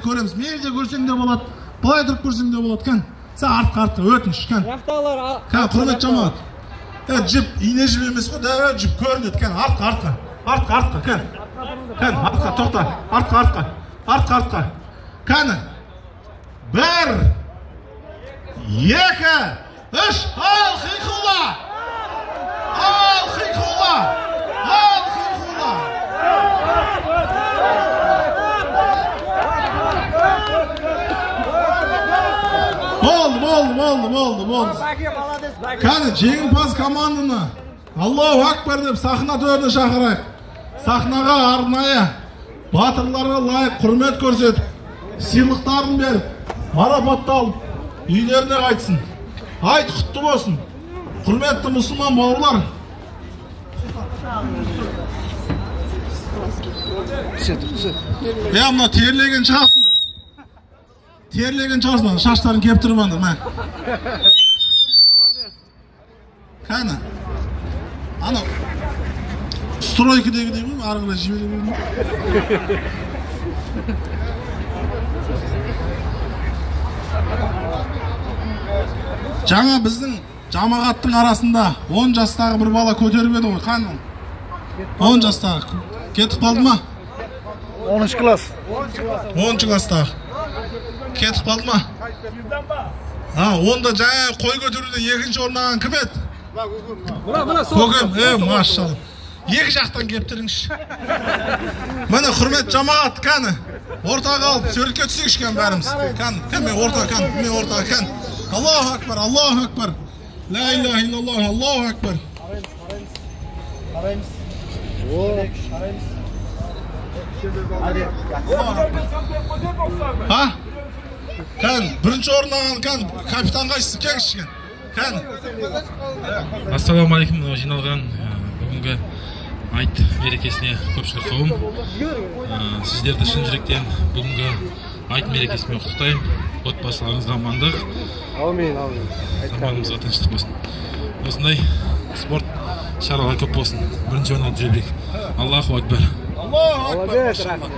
былай көреміз. Мейлі көрсең де болады, былай тұрып көрсең де болады, кән. Сен артқа өтініш, кән. Кән, құрмет жамағат. Жіп, ине жіп емес қой, жіп көрінеді, кән, артқа, кән. Кән, артқа, тоқта, артқа. Кәні, 1, 2, 3, ал қиқула! Болды. Кәні, жеңімпаз команданы Аллаху Акбар деп сахна төріне шақырайық. Сахнаға арнайы батырларға лайық құрмет көрсетіп, сыйлықтарын беріп, марапатталып, үйлеріне қайтсын. Айт құтты болсын. Құрметті мұсылман бауырлар. Мына терлеген шығасыңдар. Шаштарын кеп тұрмаңдар, мә. Кәні, ана стройкідегі деймін, арғыра жібере бермін. Жаңа біздің жамағаттың арасында 10 жастағы бір бала көтеріп еді ғой, қаны? 10 жастағы. Кетіп қалды ма? 10 класс. 10 класстағы. Кетіп қалды ма? Онда жаңа қой көтеруден екінші орнаған кім еді? Көкем, машалла. Екі жақтан кептіріңші. Міне құрмет жамағат, кәні. Ортаға алып, сөйлікке түсіңіш кән бәріміз. Кән, мен ортаға, кән. Аллаху Акбар. Ла иляха иллаллах, Аллаху Акбар. Кән, бірінші орнаған кән, капитан қайсысы кәңші кән. Ассаламу алейкум, жиналған бүгінгі айт мерекесіне көпшілік қауым. Сіздерді шын жүректен бүгінгі айт мерекесімен құттықтаймын. Отбасыларыңызға амандық. Заманымызға тыныштық болсын. Осындай спорт шаралар көп болсын. Бірінші орын алып жүрейік. Аллаху Акбар. Аллаху Акбар.